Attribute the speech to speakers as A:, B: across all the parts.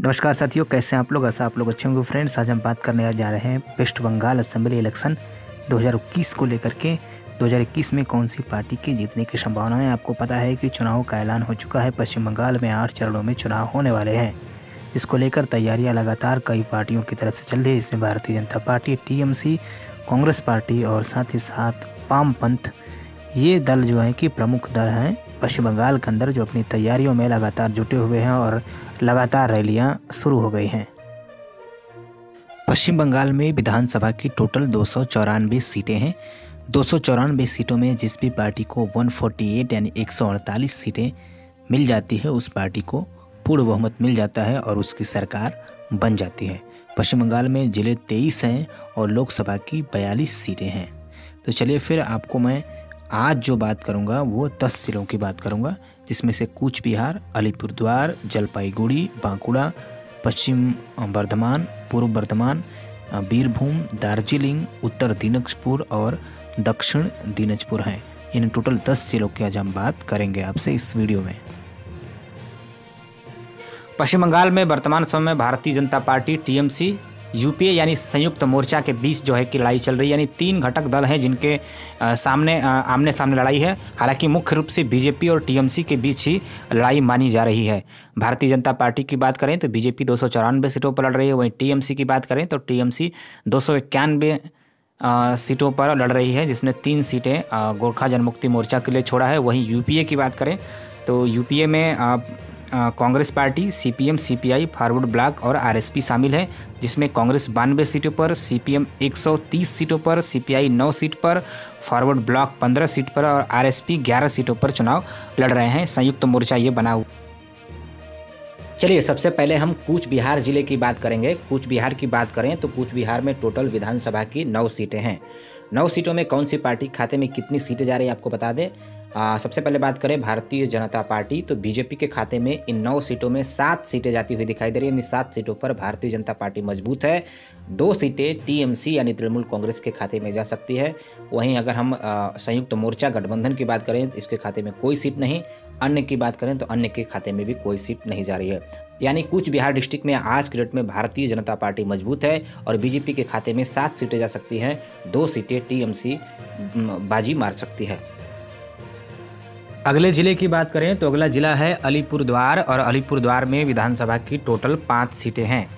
A: नमस्कार साथियों, कैसे हैं आप लोग। ऐसा आप लोग अच्छे होंगे। फ्रेंड्स, आज हम बात करने जा रहे हैं वेस्ट बंगाल असेंबली इलेक्शन 2021 को लेकर के। 2021 में कौन सी पार्टी के जीतने की संभावना है। आपको पता है कि चुनाव का ऐलान हो चुका है। पश्चिम बंगाल में 8 चरणों में चुनाव होने वाले हैं, जिसको लेकर तैयारियां लगातार कई पार्टियों की तरफ से चल रही है। इसमें Bharatiya Janata party, TMC, Congress party और साथ ही साथ वामपंथ, ये दल जो है कि प्रमुख दल हैं पश्चिम बंगाल के अंदर, जो अपनी तैयारियों में लगातार जुटे हुए हैं और लगातार रैलियां शुरू हो गई हैं। पश्चिम बंगाल में विधानसभा की टोटल 294 सीटें हैं। 294 सीटों में जिस भी पार्टी को 148 यानी 148 सीटें मिल जाती है, उस पार्टी को पूर्ण बहुमत मिल जाता है और उसकी सरकार बन जाती है। पश्चिम बंगाल में जिले 23 हैं और लोकसभा की 42 सीटें हैं। तो चलिए फिर आपको मैं आज जो बात करूंगा वो 10 जिलों की बात करूंगा, जिसमें से कूच बिहार, अलीपुरद्वार, जलपाईगुड़ी, बांकुड़ा, पश्चिम बर्धमान, पूर्व बर्धमान, बीरभूम, दार्जिलिंग, उत्तर दिनाजपुर और दक्षिण दिनाजपुर हैं। इन टोटल 10 जिलों की आज हम बात करेंगे आपसे इस वीडियो में। पश्चिम बंगाल में वर्तमान समय में Bharatiya Janata party, TMC, UPA यानी संयुक्त मोर्चा के बीच जो है कि लड़ाई चल रही है। यानी 3 घटक दल हैं जिनके आमने सामने लड़ाई है। हालांकि मुख्य रूप से बीजेपी और टीएमसी के बीच ही लड़ाई मानी जा रही है। भारतीय जनता पार्टी की बात करें तो बीजेपी 294 सीटों पर लड़ रही है। वहीं टीएमसी की बात करें तो टीएमसी 291 सीटों पर लड़ रही है, जिसने 3 सीटें गोरखा जनमुक्ति मोर्चा के लिए छोड़ा है। वहीं यूपीए की बात करें तो यूपीए में Congress party, CPM, CPI, forward block और आरएसपी शामिल है, जिसमें कांग्रेस 92 सीटों पर, सीपीएम 130 सीटों पर, सीपीआई 9 सीट पर, फॉरवर्ड ब्लॉक 15 सीट पर और आरएसपी 11 सीटों पर चुनाव लड़ रहे हैं। संयुक्त मोर्चा ये बना हुआ। चलिए सबसे पहले हम कूच बिहार जिले की बात करेंगे। कूच बिहार की बात करें तो कूच बिहार में टोटल विधानसभा की 9 सीटें हैं। 9 सीटों में कौन सी पार्टी खाते में कितनी सीटें जा रही है आपको बता दें। सबसे पहले बात करें भारतीय जनता पार्टी, तो बीजेपी के खाते में इन 9 सीटों में 7 सीटें जाती हुई दिखाई दे रही है। यानी 7 सीटों पर भारतीय जनता पार्टी मजबूत है। 2 सीटें टीएमसी यानी तृणमूल कांग्रेस के खाते में जा सकती है। वहीं अगर हम संयुक्त मोर्चा गठबंधन की बात करें तो इसके खाते में कोई सीट नहीं। अन्य की बात करें तो अन्य के खाते में भी कोई सीट नहीं जा रही है। यानी कूच बिहार डिस्ट्रिक्ट में आज के डेट में भारतीय जनता पार्टी मजबूत है और बीजेपी के खाते में 7 सीटें जा सकती हैं। 2 सीटें टीएमसी बाजी मार सकती है। अगले जिले की बात करें तो अगला जिला है अलीपुरद्वार और अलीपुरद्वार में विधानसभा की टोटल 5 सीटें हैं।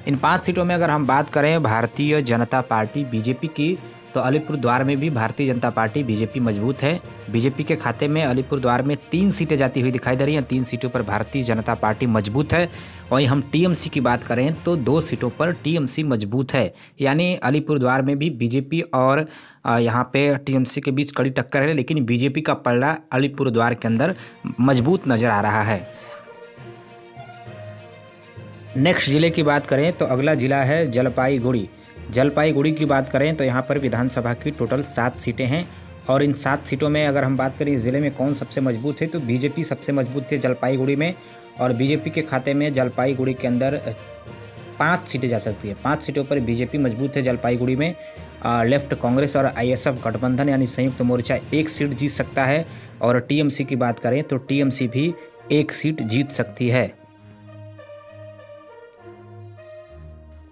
A: इन 5 सीटों में अगर हम बात करें भारतीय जनता पार्टी, बीजेपी की, तो अलीपुरद्वार में भी भारतीय जनता पार्टी, बीजेपी मजबूत है। बीजेपी के खाते में अलीपुरद्वार में 3 सीटें जाती हुई दिखाई दे रही हैं। 3 सीटों पर भारतीय जनता पार्टी मजबूत है। वहीं हम टीएमसी की बात करें तो 2 सीटों पर टीएमसी मजबूत है। यानी अलीपुरद्वार में भी बीजेपी और यहाँ पे टीएमसी के बीच कड़ी टक्कर है, लेकिन बीजेपी का पलड़ा अलीपुरद्वार के अंदर मजबूत नजर आ रहा है। नेक्स्ट जिले की बात करें तो अगला जिला है जलपाईगुड़ी। जलपाईगुड़ी की बात करें तो यहाँ पर विधानसभा की टोटल 7 सीटें हैं और इन 7 सीटों में अगर हम बात करें इस ज़िले में कौन सबसे मजबूत है तो बीजेपी सबसे मजबूत है जलपाईगुड़ी में। और बीजेपी के खाते में जलपाईगुड़ी के अंदर 5 सीटें जा सकती है। 5 सीटों पर बीजेपी मजबूत है जलपाईगुड़ी में। लेफ्ट कांग्रेस और आईएसएफ गठबंधन यानी संयुक्त मोर्चा 1 सीट जीत सकता है। और टीएमसी की बात करें तो टीएमसी भी 1 सीट जीत सकती है।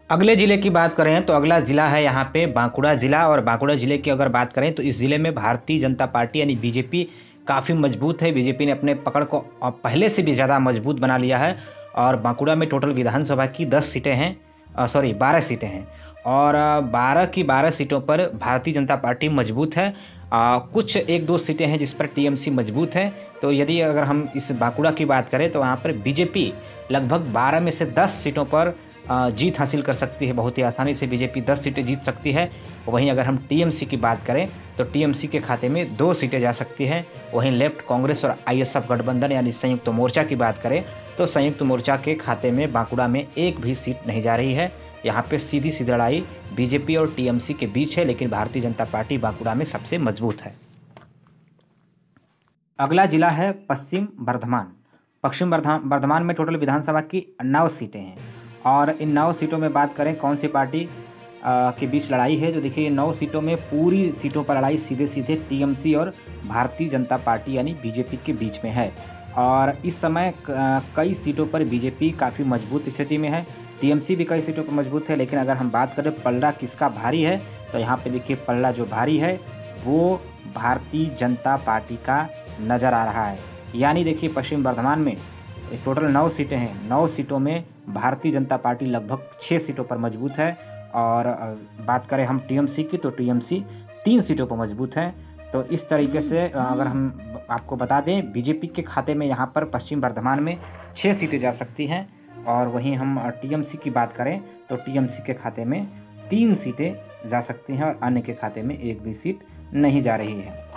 A: अगले जिले की बात करें तो अगला जिला है यहाँ पे बांकुड़ा जिला। और बांकुड़ा जिले की अगर बात करें तो इस जिले में भारतीय जनता पार्टी यानी बीजेपी काफ़ी मजबूत है। बीजेपी ने अपने पकड़ को पहले से भी ज़्यादा मजबूत बना लिया है। और बांकुड़ा में टोटल विधानसभा की 10 सीटें हैं, 12 सीटें हैं और 12 की 12 सीटों पर भारतीय जनता पार्टी मजबूत है। कुछ 1-2 सीटें हैं जिस पर टीएमसी मजबूत है। तो यदि अगर हम इस बांकुड़ा की बात करें तो वहाँ पर बीजेपी लगभग 12 में से 10 सीटों पर जीत हासिल कर सकती है। बहुत ही आसानी से बीजेपी 10 सीटें जीत सकती है। वहीं अगर हम टीएमसी की बात करें तो टीएमसी के खाते में 2 सीटें जा सकती हैं। वहीं लेफ्ट कांग्रेस और आईएसएफ गठबंधन यानी संयुक्त मोर्चा की बात करें तो संयुक्त मोर्चा के खाते में बांकुड़ा में 1 भी सीट नहीं जा रही है। यहाँ पे सीधी सीधी लड़ाई बीजेपी और टीएमसी के बीच है, लेकिन भारतीय जनता पार्टी बांकुड़ा में सबसे मजबूत है। अगला जिला है पश्चिम बर्धमान। पश्चिम बर्धमान में टोटल विधानसभा की 9 सीटें हैं और इन 9 सीटों में बात करें कौन सी पार्टी के बीच लड़ाई है तो देखिए 9 सीटों में पूरी सीटों पर लड़ाई सीधे सीधे टीएमसी और भारतीय जनता पार्टी यानी बीजेपी के बीच में है। और इस समय कई सीटों पर बीजेपी काफ़ी मजबूत स्थिति में है, टीएमसी भी कई सीटों पर मजबूत है। लेकिन अगर हम बात करें पलड़ा किसका भारी है, तो यहाँ पे देखिए पलड़ा जो भारी है वो भारतीय जनता पार्टी का नज़र आ रहा है। यानी देखिए पश्चिम बर्धमान में टोटल 9 सीटें हैं, 9 सीटों में भारतीय जनता पार्टी लगभग 6 सीटों पर मजबूत है। और बात करें हम टीएमसी की, तो टीएमसी 3 सीटों पर मजबूत है। तो इस तरीके से अगर हम आपको बता दें, बीजेपी के खाते में यहाँ पर पश्चिम बर्धमान में 6 सीटें जा सकती हैं। और वहीं हम टीएमसी की बात करें तो टीएमसी के खाते में 3 सीटें जा सकती हैं और अन्य के खाते में 1 भी सीट नहीं जा रही है।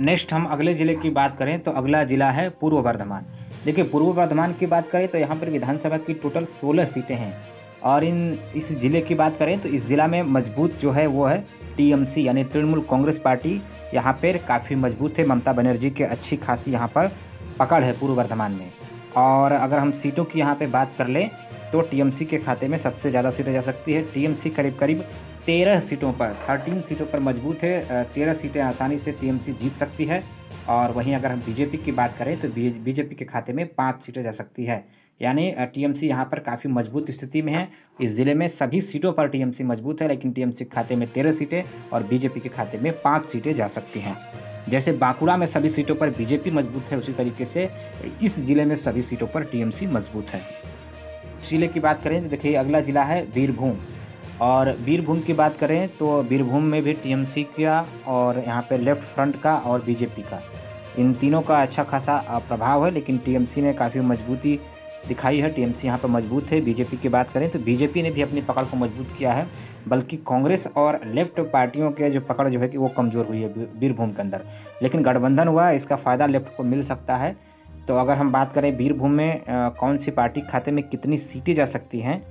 A: नेक्स्ट हम अगले ज़िले की बात करें तो अगला ज़िला है पूर्व बर्धमान। देखिए पूर्व बर्धमान की बात करें तो यहाँ पर विधानसभा की टोटल 16 सीटें हैं। और इस ज़िले की बात करें तो इस ज़िला में मजबूत जो है वो है टीएमसी यानी तृणमूल कांग्रेस पार्टी यहाँ पर काफ़ी मजबूत है। ममता बनर्जी के अच्छी खासी यहाँ पर पकड़ है पूर्व बर्धमान में। और अगर हम सीटों की यहाँ पे बात कर लें तो टीएमसी के खाते में सबसे ज़्यादा सीटें जा सकती है। टीएमसी करीब 13 सीटों पर 13 सीटों पर मजबूत है। 13 सीटें आसानी से टीएमसी जीत सकती है। और वहीं अगर हम बीजेपी की बात करें तो बीजेपी के खाते में 5 सीटें जा सकती है। यानी टीएमसी यहाँ पर काफ़ी मजबूत स्थिति में है। इस ज़िले में सभी सीटों पर टीएमसी मजबूत है, लेकिन टीएमसी के खाते में 13 सीटें और बीजेपी के खाते में 5 सीटें जा सकती हैं। जैसे बांकुड़ा में सभी सीटों पर बीजेपी मजबूत है, उसी तरीके से इस ज़िले में सभी सीटों पर टीएमसी मजबूत है। ज़िले की बात करें तो देखिए अगला ज़िला है बीरभूम। और बीरभूम की बात करें तो बीरभूम में भी टीएमसी का और यहाँ पे लेफ्ट फ्रंट का और बीजेपी का, इन तीनों का अच्छा खासा प्रभाव है। लेकिन टीएमसी ने काफ़ी मजबूती दिखाई है, टीएमसी यहाँ पर मजबूत है। बीजेपी की बात करें तो बीजेपी ने भी अपनी पकड़ को मजबूत किया है, बल्कि कांग्रेस और लेफ्ट पार्टियों के जो पकड़ जो है कि वो कमज़ोर हुई है बीरभूम के अंदर। लेकिन गठबंधन हुआ, इसका फ़ायदा लेफ्ट को मिल सकता है। तो अगर हम बात करें बीरभूम में कौन सी पार्टी खाते में कितनी सीटें जा सकती हैं,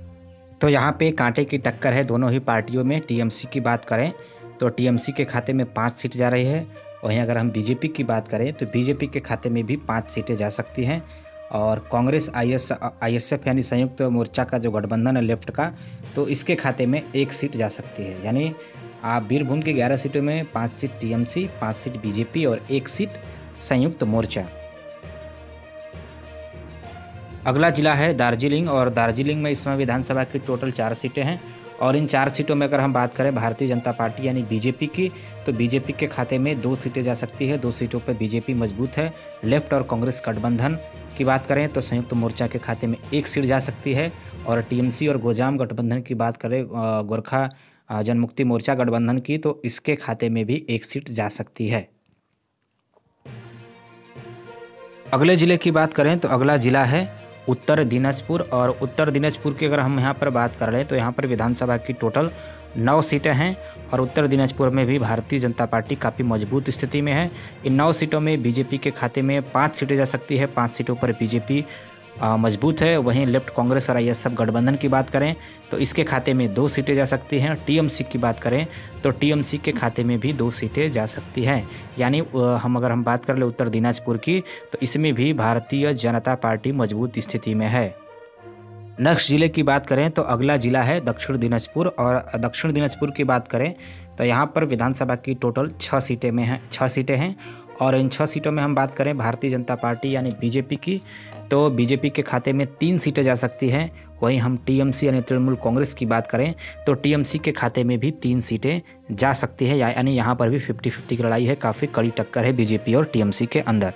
A: तो यहाँ पे कांटे की टक्कर है दोनों ही पार्टियों में। टीएमसी की बात करें तो टीएमसी के खाते में 5 सीट जा रही है। वहीं अगर हम बीजेपी की बात करें तो बीजेपी के खाते में भी 5 सीटें जा सकती हैं। और कांग्रेस आईएसएफ यानी संयुक्त मोर्चा का जो गठबंधन है लेफ्ट का, तो इसके खाते में 1 सीट जा सकती है। यानी आप बीरभूम की 11 सीटों में 5 सीट टीएमसी, 5 सीट बीजेपी और 1 सीट संयुक्त मोर्चा। अगला जिला है दार्जिलिंग। और दार्जिलिंग में इस समय विधानसभा की टोटल 4 सीटें हैं। और इन 4 सीटों में अगर हम बात करें भारतीय जनता पार्टी यानी बीजेपी की, तो बीजेपी के खाते में 2 सीटें जा सकती है। 2 सीटों पर बीजेपी मजबूत है। लेफ्ट और कांग्रेस गठबंधन की बात करें तो संयुक्त मोर्चा के खाते में 1 सीट जा सकती है। और टीएमसी और गोजाम गठबंधन की बात करें गोरखा जनमुक्ति मोर्चा गठबंधन की, तो इसके खाते में भी 1 सीट जा सकती है। अगले ज़िले की बात करें तो अगला ज़िला है उत्तर दिनाजपुर। और उत्तर दिनाजपुर की अगर हम यहाँ पर बात कर रहे हैं तो यहाँ पर विधानसभा की टोटल 9 सीटें हैं। और उत्तर दिनाजपुर में भी भारतीय जनता पार्टी काफ़ी मजबूत स्थिति में है। इन 9 सीटों में बीजेपी के खाते में 5 सीटें जा सकती है। 5 सीटों पर बीजेपी मजबूत है। वहीं लेफ्ट कांग्रेस और आईएसएफ गठबंधन की बात करें तो इसके खाते में 2 सीटें जा सकती हैं। टीएमसी की बात करें तो टीएमसी के खाते में भी 2 सीटें जा सकती हैं। यानी अगर हम बात कर ले उत्तर दिनाजपुर की, तो इसमें भी भारतीय जनता पार्टी मजबूत स्थिति में है। नेक्स्ट ज़िले की बात करें तो अगला ज़िला है दक्षिण दिनाजपुर। और दक्षिण दिनाजपुर की बात करें तो यहाँ पर विधानसभा की टोटल 6 सीटें हैं। और इन 6 सीटों में हम बात करें भारतीय जनता पार्टी यानी बीजेपी की, तो बीजेपी के खाते में 3 सीटें जा सकती हैं। वहीं हम टीएमसी यानी तृणमूल कांग्रेस की बात करें तो टीएमसी के खाते में भी 3 सीटें जा सकती है। यानी यहाँ पर भी 50-50 की लड़ाई है, काफ़ी कड़ी टक्कर है बीजेपी और टीएमसी के अंदर।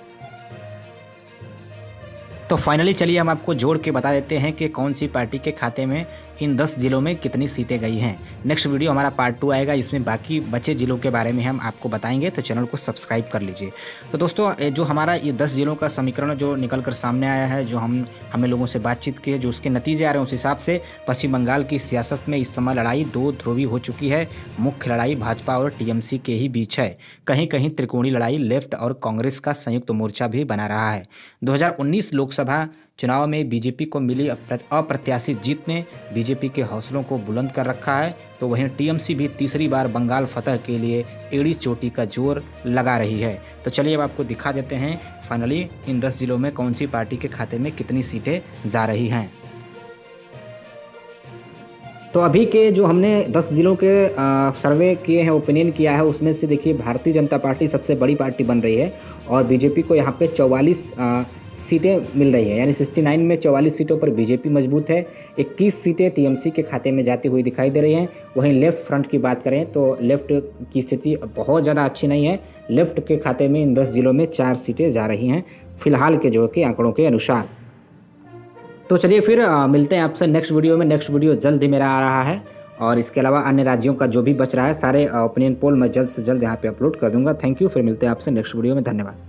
A: तो फाइनली चलिए हम आपको जोड़ के बता देते हैं कि कौन सी पार्टी के खाते में इन 10 जिलों में कितनी सीटें गई हैं। नेक्स्ट वीडियो हमारा पार्ट 2 आएगा, इसमें बाकी बचे जिलों के बारे में हम आपको बताएंगे, तो चैनल को सब्सक्राइब कर लीजिए। तो दोस्तों जो हमारा ये 10 जिलों का समीकरण जो निकल कर सामने आया है, जो हमें लोगों से बातचीत की है, जो उसके नतीजे आ रहे हैं, उस हिसाब से पश्चिम बंगाल की सियासत में इस समय लड़ाई 2 ध्रुवी हो चुकी है। मुख्य लड़ाई भाजपा और टीएमसी के ही बीच है। कहीं कहीं त्रिकोणीय लड़ाई लेफ्ट और कांग्रेस का संयुक्त मोर्चा भी बना रहा है। 2019 लोकसभा चुनाव में बीजेपी को मिली अप्रत्याशित जीत ने बीजेपी के हौसलों को बुलंद कर रखा है। तो वहीं टीएमसी भी तीसरी बार बंगाल फतह के लिए एड़ी चोटी का जोर लगा रही है। तो चलिए अब आपको दिखा देते हैं फाइनली इन 10 जिलों में कौन सी पार्टी के खाते में कितनी सीटें जा रही हैं। तो अभी के जो हमने 10 ज़िलों के सर्वे किए हैं, ओपिनियन किया है, उसमें से देखिए भारतीय जनता पार्टी सबसे बड़ी पार्टी बन रही है और बीजेपी को यहाँ पे 44 सीटें मिल रही है, यानी 69 में 44 सीटों पर बीजेपी मजबूत है। 21 सीटें टीएमसी के खाते में जाती हुई दिखाई दे रही हैं। वहीं लेफ्ट फ्रंट की बात करें तो लेफ्ट की स्थिति बहुत ज़्यादा अच्छी नहीं है। लेफ्ट के खाते में इन 10 ज़िलों में 4 सीटें जा रही हैं फिलहाल के जो कि आंकड़ों के अनुसार। तो चलिए फिर मिलते हैं आपसे नेक्स्ट वीडियो में। नेक्स्ट वीडियो जल्द ही मेरा आ रहा है और इसके अलावा अन्य राज्यों का जो भी बच रहा है सारे ओपिनियन पोल मैं जल्द से जल्द यहाँ पे अपलोड कर दूंगा। थैंक यू, फिर मिलते हैं आपसे नेक्स्ट वीडियो में। धन्यवाद।